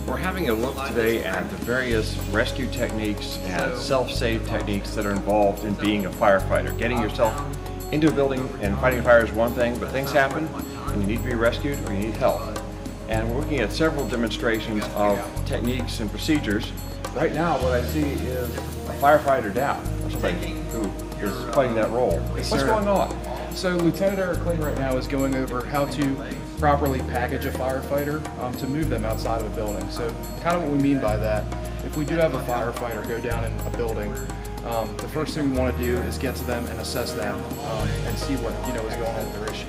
We're having a look today at the various rescue techniques and self-save techniques that are involved in being a firefighter. Getting yourself into a building and fighting a fire is one thing, but things happen and you need to be rescued or you need help. And we're looking at several demonstrations of techniques and procedures. Right now what I see is a firefighter down, or somebody who is playing that role. What's going on? So Lieutenant Eric Kling right now is going over how to properly package a firefighter to move them outside of a building. So kind of what we mean by that, if we do have a firefighter go down in a building, the first thing we want to do is get to them and assess them and see what is going on with their issue.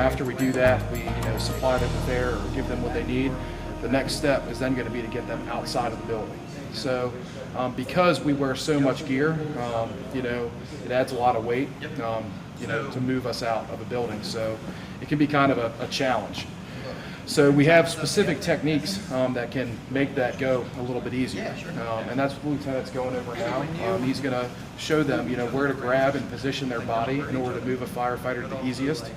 After we do that, we supply them with air or give them what they need. The next step is then going to be to get them outside of the building. So because we wear so much gear, it adds a lot of weight to move us out of a building. So it can be kind of a challenge. So we have specific techniques that can make that go a little bit easier. And that's what the Lieutenant's going over now. He's going to show them where to grab and position their body in order to move a firefighter the easiest.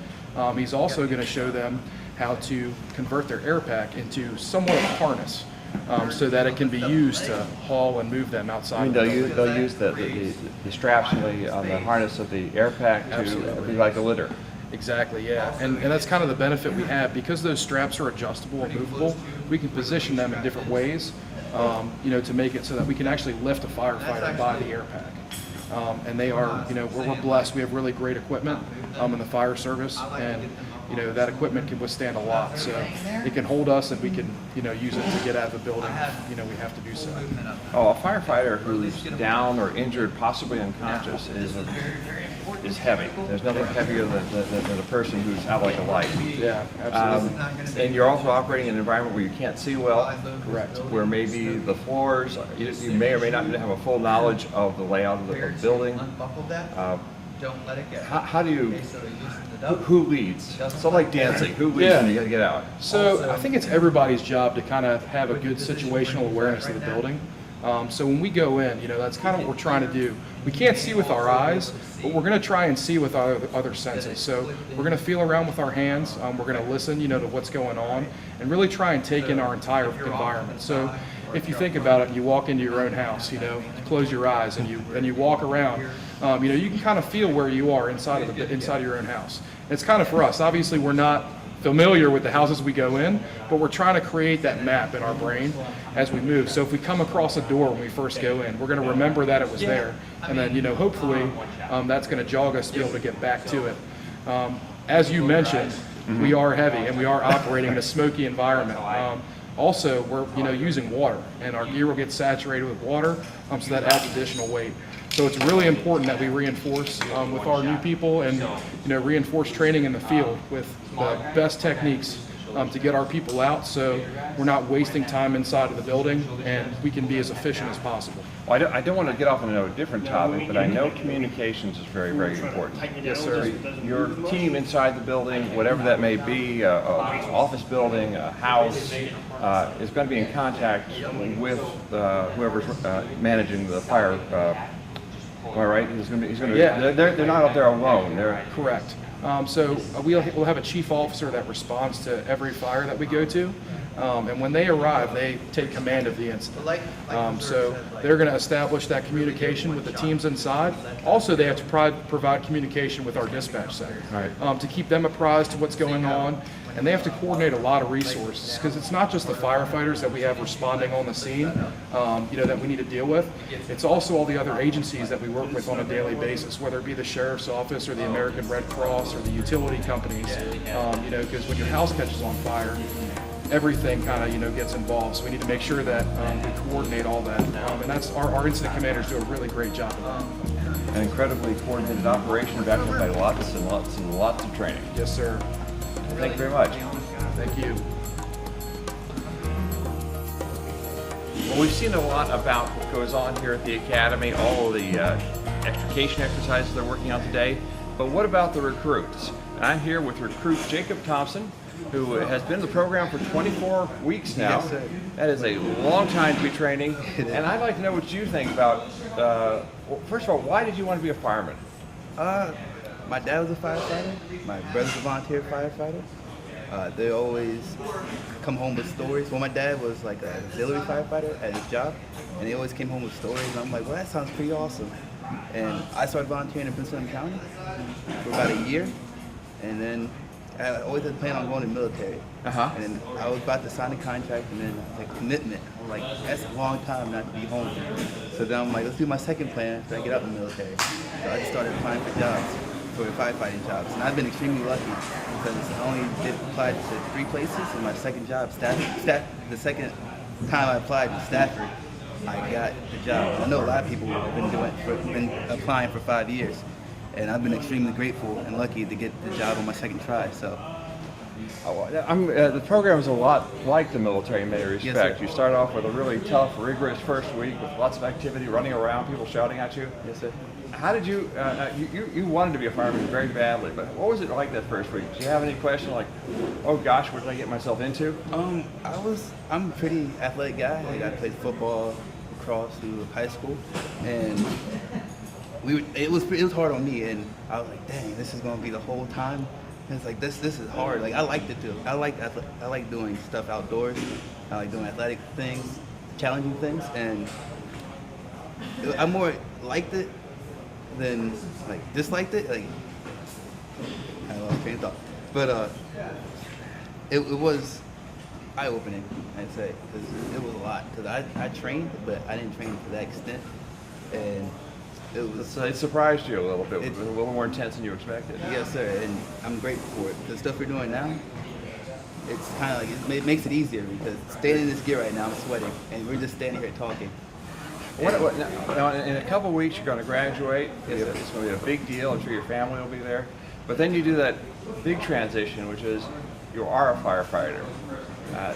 He's also going to show them how to convert their air pack into somewhat of a harness so that it can be used to haul and move them outside. They'll use the straps on the harness of the air pack to be like a litter. Exactly, yeah. And that's kind of the benefit we have. Because those straps are adjustable and movable, we can position them in different ways to make it so that we can actually lift a firefighter by the air pack. And they are, we're blessed. We have really great equipment in the fire service, and that equipment can withstand a lot. So it can hold us, and we can use it to get out of the building. We have to do so. Oh, a firefighter who's down or injured, possibly unconscious, is heavy. There's nothing heavier than a person who's out like a light. Yeah, absolutely. And you're also operating in an environment where you can't see well. Correct. Where maybe the floors, you may or may not have a full knowledge of the layout of the building. Don't let it go. How do you, who leads? So like dancing, who leads when you gotta get out? So I think it's everybody's job to kind of have a good situational awareness of the building. So when we go in, that's kind of what we're trying to do. We can't see with our eyes, but we're going to try and see with our other senses. So we're going to feel around with our hands. We're going to listen, to what's going on, and really try and take in our entire environment. So if you think about it, you walk into your own house, close your eyes, and you walk around. You can kind of feel where you are inside of your own house. And it's kind of for us. Obviously, we're not familiar with the houses we go in, but we're trying to create that map in our brain as we move. So if we come across a door when we first go in, we're going to remember that it was there, and then hopefully that's going to jog us to be able to get back to it. As you mentioned, we are heavy and we are operating in a smoky environment. Also, we're using water, and our gear will get saturated with water, so that adds additional weight. So it's really important that we reinforce with our new people and reinforce training in the field with the best techniques to get our people out, so we're not wasting time inside of the building and we can be as efficient as possible. Well, I don't want to get off on a different topic, but I know communications is very, very important. Yes, sir. Your team inside the building, whatever that may be, an office building, a house, is going to be in contact with whoever's managing the fire. Am I right? They're not up there alone. They're correct. So we'll have a chief officer that responds to every fire that we go to, and when they arrive, they take command of the incident. So they're going to establish that communication with the teams inside. Also, they have to provide communication with our dispatch center to keep them apprised to what's going on. And they have to coordinate a lot of resources, because it's not just the firefighters that we have responding on the scene, that we need to deal with. It's also all the other agencies that we work with on a daily basis, whether it be the sheriff's office or the American Red Cross or the utility companies. Because when your house catches on fire, everything kind of gets involved. So we need to make sure that we coordinate all that, and that's our incident commanders do a really great job of that. an incredibly coordinated operation backed up by lots and lots and lots of training. Yes, sir. Thank you very much. Thank you. Well, we've seen a lot about what goes on here at the Academy, all of the extrication exercises they're working on today, but what about the recruits? And I'm here with recruit Jacob Thompson, who has been in the program for 24 weeks now. Yes, sir. That is a long time to be training, and I'd like to know what you think about, well, first of all, why did you want to be a fireman? My dad was a firefighter. My brother's a volunteer firefighter. They always come home with stories. Well, my dad was like an auxiliary firefighter at his job, and he always came home with stories. And I'm like, well, that sounds pretty awesome. And I started volunteering in Prince William County for about a year, and then I always had planned on going to the military. And then I was about to sign a contract, and then like commitment. I'm like, that's a long time not to be home. So then I'm like, let's do my second plan after I get out of the military. So I just started applying for jobs, for firefighting jobs, and I've been extremely lucky because I only did apply to 3 places, and my second job, the second time I applied to Stafford, I got the job. I know a lot of people have been applying for 5 years, and I've been extremely grateful and lucky to get the job on my second try. So. The program is a lot like the military in many respects. Yes, sir. You start off with a really tough, rigorous first week with lots of activity, running around, people shouting at you. Yes, sir. How did you, you wanted to be a fireman very badly, but what was it like that first week? Did you have any question like, oh gosh, what did I get myself into? I'm a pretty athletic guy. Like, I played football, lacrosse through high school, and it was hard on me, and I was like, dang, this is gonna be the whole time. And it's like this is hard. Like I liked it too. I like doing stuff outdoors. I like doing athletic things, challenging things, and I more liked it than like disliked it. Like I lost train of thought, but it was eye-opening, I'd say, because it was a lot. Because I trained, but I didn't train to that extent, and It surprised you a little bit. It was a little more intense than you expected. Yes, sir, and I'm grateful for it. The stuff we're doing now, it's kind of like it makes it easier because standing in this gear right now, I'm sweating, and we're just standing here talking. Now, in a couple of weeks, you're going to graduate. It's going to be a big deal. I'm sure your family will be there. But then you do that big transition, which is you are a firefighter. A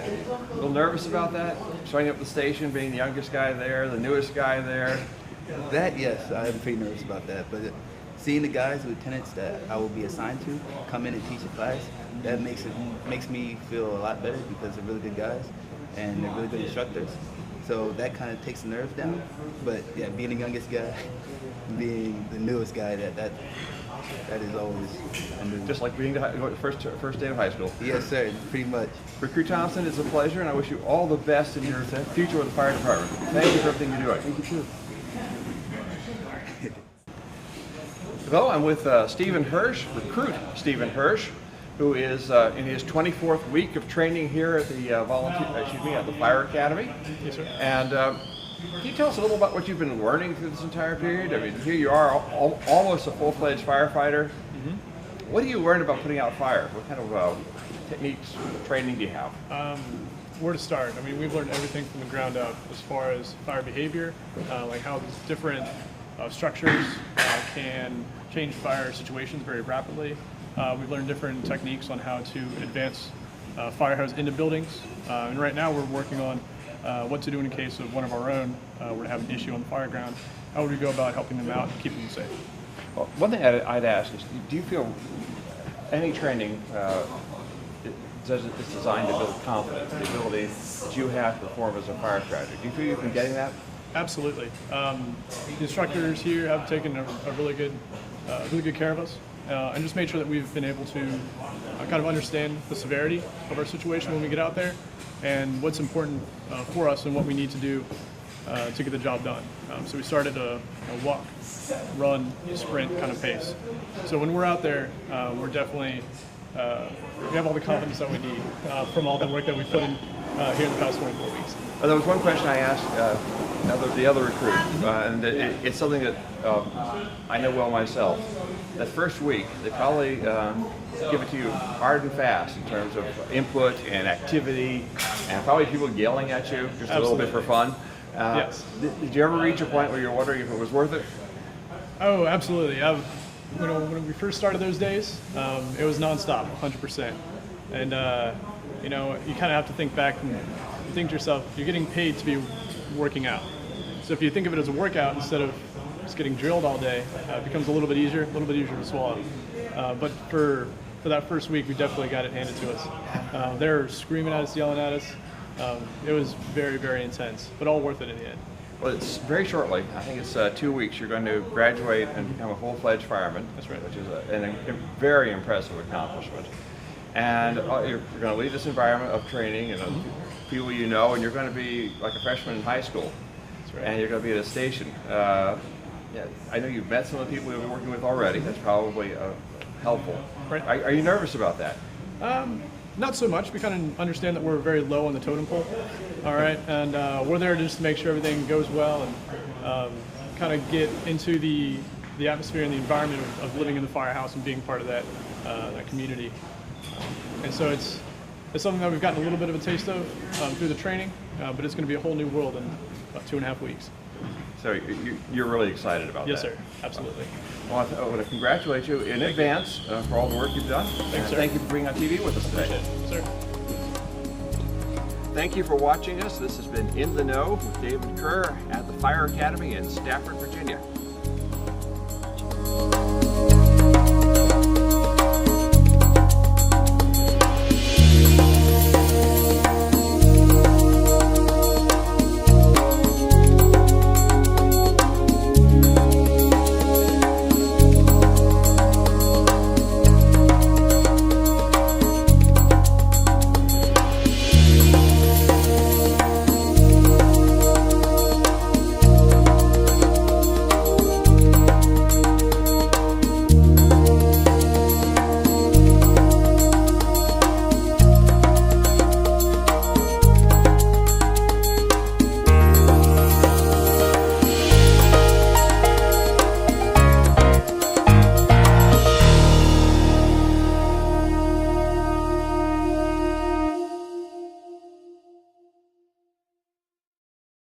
little nervous about that? Showing up at the station, being the youngest guy there, the newest guy there. That, yes, I'm pretty nervous about that. But seeing the guys, lieutenants that I will be assigned to, come in and teach a class, that makes me feel a lot better because they're really good guys and they're really good instructors. So that kind of takes the nerves down. But yeah, being the youngest guy, being the newest guy, that is always Just like being the first day of high school. Yes, sir, pretty much. Recruit Thompson, it's a pleasure, and I wish you all the best in your future with the fire department. Thank you for everything you're doing. Thank you too. Hello, I'm with Stephen Hirsch, recruit Stephen Hirsch, who is in his 24th week of training here at the at the Fire Academy. Yes, sir. And can you tell us a little about what you've been learning through this entire period? I mean, here you are, almost a full-fledged firefighter. Mm-hmm. What do you learn about putting out fire? What kind of techniques, training do you have? Where to start? I mean, we've learned everything from the ground up as far as fire behavior, like how these different structures can change fire situations very rapidly. We've learned different techniques on how to advance fire hose into buildings. And right now we're working on what to do in case of one of our own were to have an issue on the fire ground. How would we go about helping them out and keeping them safe? Well, one thing I'd ask is, do you feel any training is designed to build confidence, the ability that you have to perform as a firefighter? Do you feel you've been getting that? Absolutely. The instructors here have taken a really good care of us, and just made sure that we've been able to kind of understand the severity of our situation when we get out there, and what's important for us and what we need to do to get the job done. So we started a walk, run, sprint kind of pace. So when we're out there, we're definitely we have all the confidence that we need from all the work that we put in here in the past 24 weeks. There was one question I asked the other recruit, and it's something that I know well myself. That first week, they probably give it to you hard and fast in terms of input and activity, and probably people yelling at you just a little bit for fun. Yes. Did you ever reach a point where you're wondering if it was worth it? Oh, absolutely. When we first started those days, it was nonstop, 100%. And you kind of have to think back and think to yourself, you're getting paid to be working out. So if you think of it as a workout instead of just getting drilled all day, it becomes a little bit easier to swallow. But for that first week, we definitely got it handed to us. They were screaming at us, yelling at us. It was very, very intense, but all worth it in the end. Well, it's very shortly. I think it's 2 weeks. You're going to graduate and become a full-fledged fireman. That's right. Which is a very impressive accomplishment. And you're going to leave this environment of training and of people you know, and you're going to be like a freshman in high school. That's right. And you're going to be at a station. Yeah, I know you've met some of the people you've been working with already. That's probably helpful. Right. Are you nervous about that? Not so much. We kind of understand that we're very low on the totem pole, all right? And we're there just to make sure everything goes well and kind of get into the atmosphere and the environment of living in the firehouse and being part of that community. And so it's something that we've gotten a little bit of a taste of through the training, but it's going to be a whole new world in about 2.5 weeks. So you're really excited about Yes, that? sir. Absolutely. Well, I want to congratulate you in advance for all the work you've done. Thanks, sir. Thank you for being on TV with us today. Sir. Thank you for watching us. This has been In the Know with David Kerr at the Fire Academy in Stafford, Virginia.